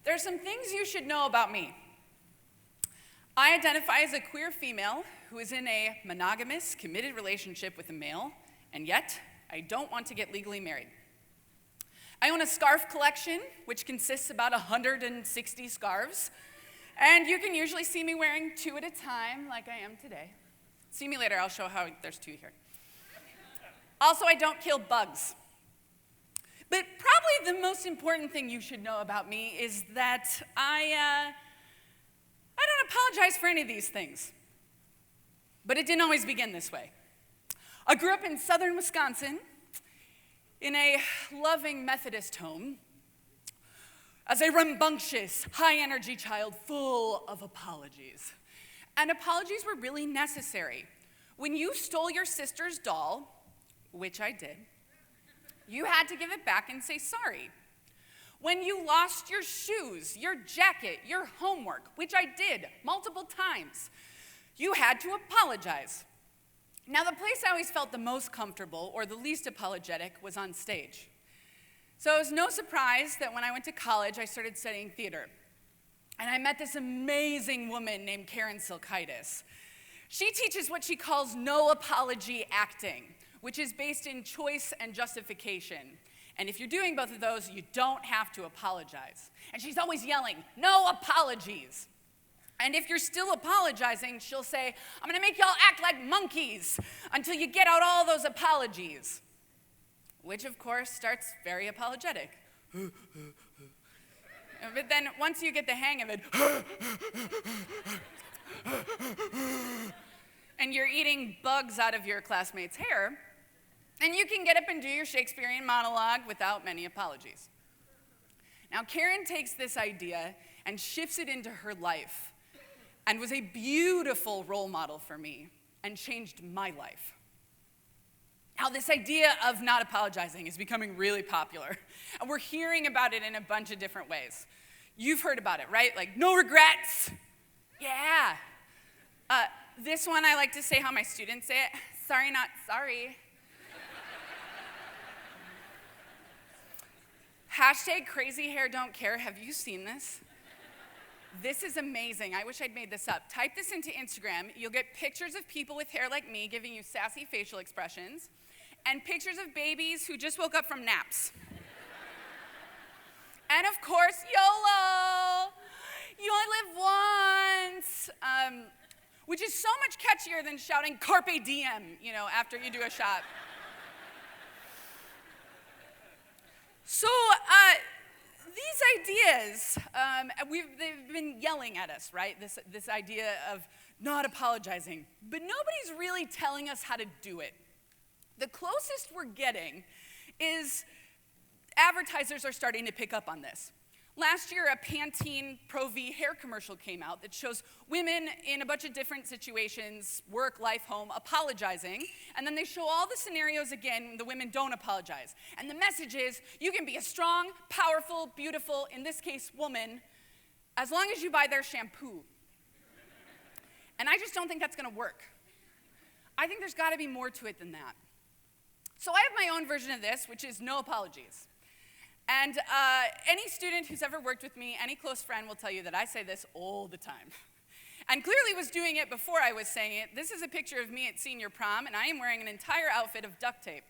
There are some things you should know about me. I identify as a queer female who is in a monogamous, committed relationship with a male, and yet I don't want to get legally married. I own a scarf collection, which consists about 160 scarves, and you can usually see me wearing 2 at a time, like I am today. See me later, I'll show how there's 2 here. Also, I don't kill bugs. But probably the most important thing you should know about me is that I don't apologize for any of these things. But it didn't always begin this way. I grew up in southern Wisconsin in a loving Methodist home as a rambunctious, high-energy child full of apologies. And apologies were really necessary. When you stole your sister's doll, which I did, you had to give it back and say sorry. When you lost your shoes, your jacket, your homework, which I did multiple times, you had to apologize. Now, the place I always felt the most comfortable or the least apologetic was on stage. So it was no surprise that when I went to college, I started studying theater. And I met this amazing woman named Karen Silkitis. She teaches what she calls no apology acting, which is based in choice and justification. And if you're doing both of those, you don't have to apologize. And she's always yelling, no apologies. And if you're still apologizing, she'll say, I'm gonna make y'all act like monkeys until you get out all those apologies. Which, of course, starts very apologetic. But then once you get the hang of it, and you're eating bugs out of your classmate's hair, and you can get up and do your Shakespearean monologue without many apologies. Now, Karen takes this idea and shifts it into her life and was a beautiful role model for me and changed my life. Now, this idea of not apologizing is becoming really popular, and we're hearing about it in a bunch of different ways. You've heard about it, right? Like, no regrets. Yeah. This one, I like to say how my students say it. Sorry, not sorry. Hashtag crazy hair don't care. Have you seen this? This is amazing. I wish I'd made this up. Type this into Instagram. You'll get pictures of people with hair like me giving you sassy facial expressions and pictures of babies who just woke up from naps. And of course, YOLO. You only live once. Which is so much catchier than shouting Carpe Diem, after you do a shot. So these ideas, they've been yelling at us, right? This idea of not apologizing, but nobody's really telling us how to do it. The closest we're getting is advertisers are starting to pick up on this. Last year, a Pantene Pro V hair commercial came out that shows women in a bunch of different situations, work, life, home, apologizing, and then they show all the scenarios again when the women don't apologize. And the message is, you can be a strong, powerful, beautiful, in this case, woman, as long as you buy their shampoo. And I just don't think that's gonna work. I think there's gotta be more to it than that. So I have my own version of this, which is no apologies. And any student who's ever worked with me, any close friend will tell you that I say this all the time. And clearly was doing it before I was saying it. This is a picture of me at senior prom, and I am wearing an entire outfit of duct tape.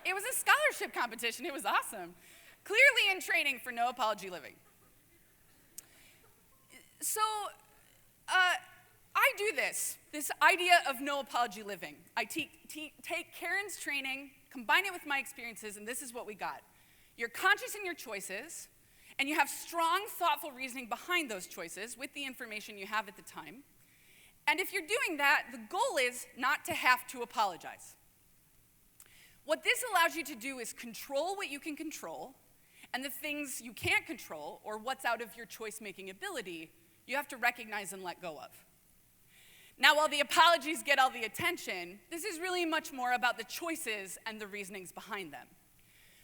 It was a scholarship competition. It was awesome. Clearly in training for no apology living. So I do this idea of no apology living. I take Karen's training, combine it with my experiences, and this is what we got. You're conscious in your choices, and you have strong, thoughtful reasoning behind those choices with the information you have at the time. And if you're doing that, the goal is not to have to apologize. What this allows you to do is control what you can control, and the things you can't control, or what's out of your choice-making ability, you have to recognize and let go of. Now, while the apologies get all the attention, this is really much more about the choices and the reasonings behind them.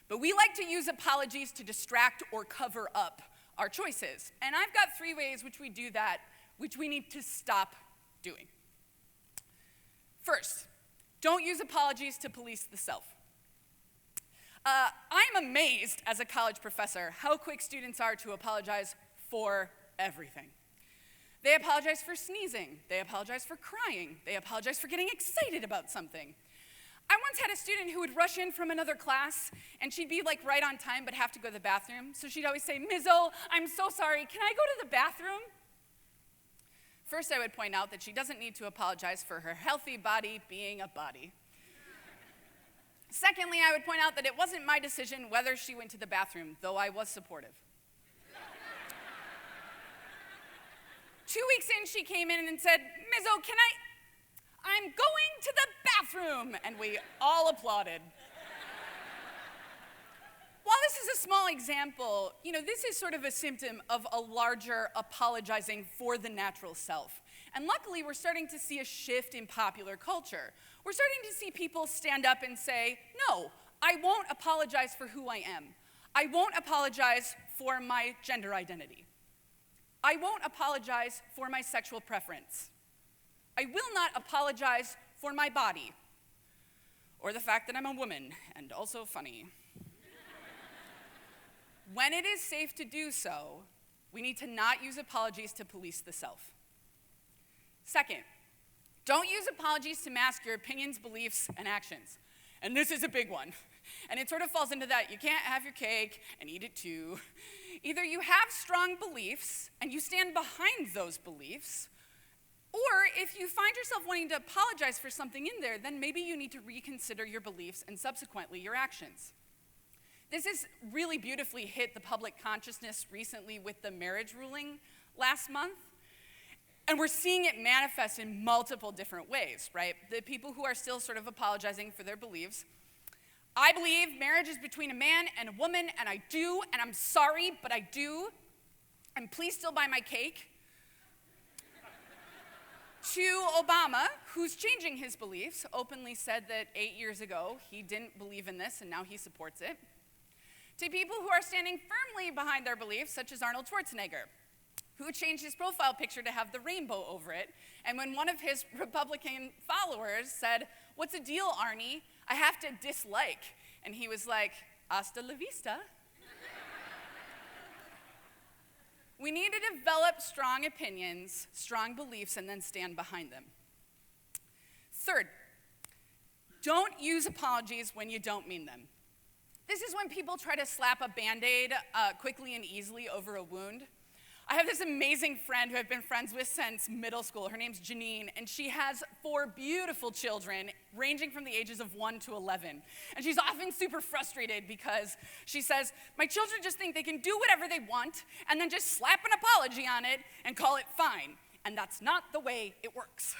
But we like to use apologies to distract or cover up our choices. And I've got 3 ways which we do that, which we need to stop doing. First, don't use apologies to police the self. I'm amazed as a college professor how quick students are to apologize for everything. They apologize for sneezing. They apologize for crying. They apologize for getting excited about something. I once had a student who would rush in from another class, and she'd be like right on time but have to go to the bathroom. So she'd always say, "Ms. O, I'm so sorry, can I go to the bathroom?" First, I would point out that she doesn't need to apologize for her healthy body being a body. Secondly, I would point out that it wasn't my decision whether she went to the bathroom, though I was supportive. 2 weeks in, she came in and said, "Ms. O, I'm going to the bathroom," and we all applauded. While this is a small example, this is sort of a symptom of a larger apologizing for the natural self. And luckily, we're starting to see a shift in popular culture. We're starting to see people stand up and say, "No, I won't apologize for who I am. I won't apologize for my gender identity. I won't apologize for my sexual preference. I will not apologize for my body, or the fact that I'm a woman and also funny." When it is safe to do so, we need to not use apologies to police the self. Second, don't use apologies to mask your opinions, beliefs, and actions. And this is a big one. And it sort of falls into that you can't have your cake and eat it too. Either you have strong beliefs and you stand behind those beliefs, or if you find yourself wanting to apologize for something in there, then maybe you need to reconsider your beliefs and subsequently your actions. This has really beautifully hit the public consciousness recently with the marriage ruling last month. And we're seeing it manifest in multiple different ways, right? The people who are still sort of apologizing for their beliefs. "I believe marriage is between a man and a woman, and I do, and I'm sorry, but I do. And please still buy my cake." To Obama, who's changing his beliefs, openly said that 8 years ago he didn't believe in this and now he supports it. To people who are standing firmly behind their beliefs, such as Arnold Schwarzenegger, who changed his profile picture to have the rainbow over it, and when one of his Republican followers said, "What's the deal, Arnie? I have to dislike," and he was like, "Hasta la vista." We need to develop strong opinions, strong beliefs, and then stand behind them. Third, don't use apologies when you don't mean them. This is when people try to slap a Band-Aid quickly and easily over a wound. I have this amazing friend who I've been friends with since middle school. Her name's Janine, and she has 4 beautiful children, ranging from the ages of 1 to 11. And she's often super frustrated because she says, "My children just think they can do whatever they want and then just slap an apology on it and call it fine. And that's not the way it works."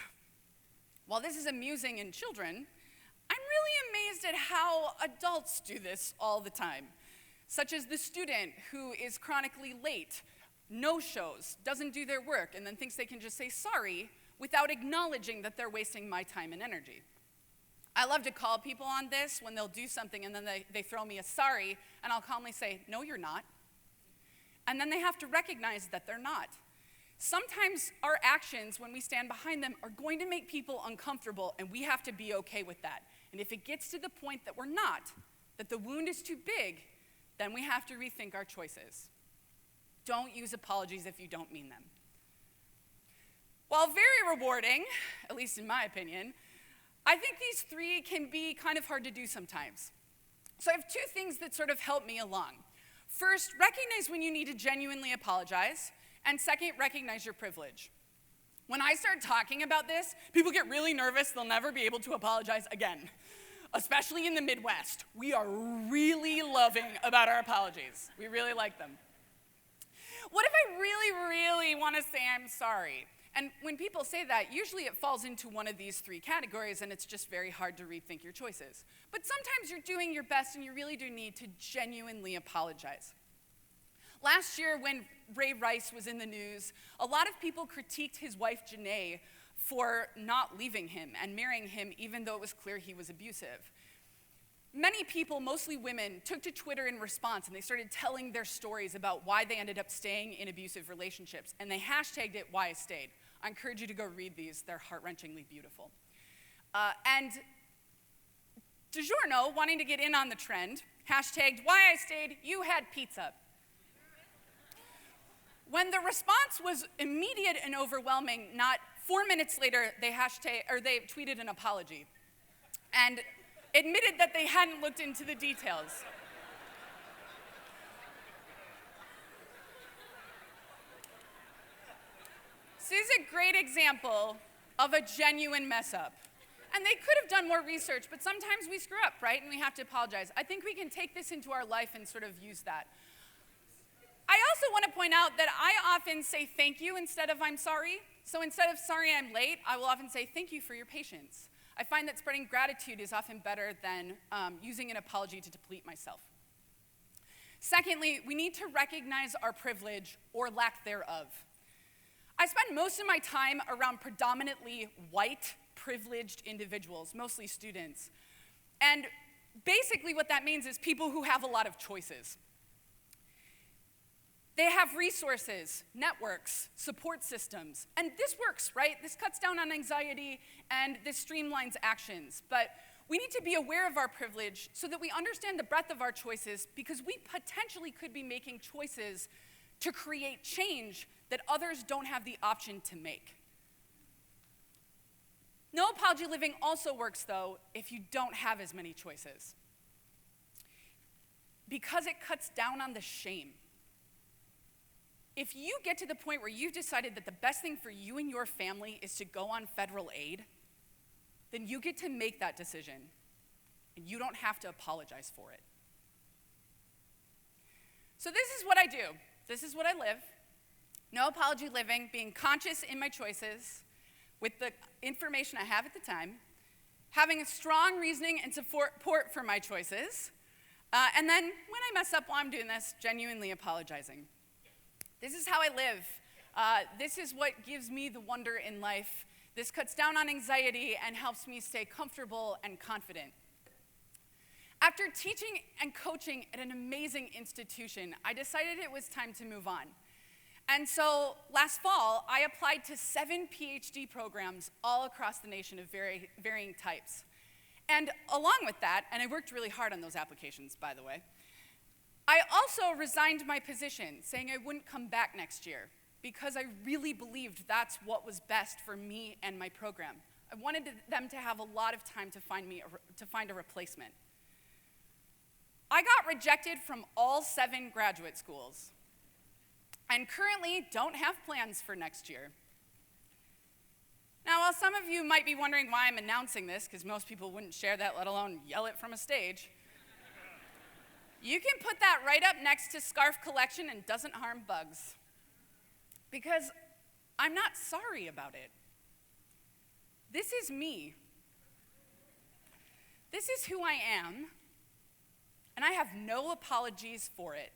While this is amusing in children, I'm really amazed at how adults do this all the time, such as the student who is chronically late, no-shows, doesn't do their work, and then thinks they can just say sorry without acknowledging that they're wasting my time and energy. I love to call people on this when they'll do something and then they throw me a sorry, and I'll calmly say, "No, you're not." And then they have to recognize that they're not. Sometimes our actions, when we stand behind them, are going to make people uncomfortable, and we have to be okay with that. And if it gets to the point that we're not, that the wound is too big, then we have to rethink our choices. Don't use apologies if you don't mean them. While very rewarding, at least in my opinion, I think these 3 can be kind of hard to do sometimes. So I have 2 things that sort of help me along. First, recognize when you need to genuinely apologize. And second, recognize your privilege. When I start talking about this, people get really nervous they'll never be able to apologize again. Especially in the Midwest. We are really loving about our apologies. We really like them. What if I really, really want to say I'm sorry? And when people say that, usually it falls into one of these 3 categories, and it's just very hard to rethink your choices. But sometimes you're doing your best, and you really do need to genuinely apologize. Last year, when Ray Rice was in the news, a lot of people critiqued his wife, Janae, for not leaving him and marrying him, even though it was clear he was abusive. Many people, mostly women, took to Twitter in response, and they started telling their stories about why they ended up staying in abusive relationships, and they hashtagged it, "Why I Stayed." I encourage you to go read these. They're heart-wrenchingly beautiful. And DiGiorno, wanting to get in on the trend, hashtagged why I stayed, you had pizza. When the response was immediate and overwhelming, not 4 minutes later, they tweeted an apology and admitted that they hadn't looked into the details. This is a great example of a genuine mess up. And they could have done more research, but sometimes we screw up, right? And we have to apologize. I think we can take this into our life and sort of use that. I also want to point out that I often say thank you instead of I'm sorry. So instead of sorry I'm late, I will often say thank you for your patience. I find that spreading gratitude is often better than using an apology to deplete myself. Secondly, we need to recognize our privilege or lack thereof. I spend most of my time around predominantly white, privileged individuals, mostly students. And basically what that means is people who have a lot of choices. They have resources, networks, support systems, and this works, right? This cuts down on anxiety and this streamlines actions. But we need to be aware of our privilege so that we understand the breadth of our choices, because we potentially could be making choices to create change that others don't have the option to make. No apology living also works, though, if you don't have as many choices, because it cuts down on the shame. If you get to the point where you've decided that the best thing for you and your family is to go on federal aid, then you get to make that decision, and you don't have to apologize for it. So this is what I do. This is what I live. No apology living, being conscious in my choices with the information I have at the time, having a strong reasoning and support for my choices, and then when I mess up while I'm doing this, genuinely apologizing. This is how I live. This is what gives me the wonder in life. This cuts down on anxiety and helps me stay comfortable and confident. After teaching and coaching at an amazing institution, I decided it was time to move on. And so last fall, I applied to 7 PhD programs all across the nation of varying types. And along with that, and I worked really hard on those applications, by the way, I also resigned my position, saying I wouldn't come back next year, because I really believed that's what was best for me and my program. I wanted them to have a lot of time to find a replacement. I got rejected from all 7 graduate schools, and currently don't have plans for next year. Now, while some of you might be wondering why I'm announcing this, because most people wouldn't share that, let alone yell it from a stage, you can put that right up next to scarf collection and doesn't harm bugs. Because I'm not sorry about it. This is me. This is who I am, and I have no apologies for it.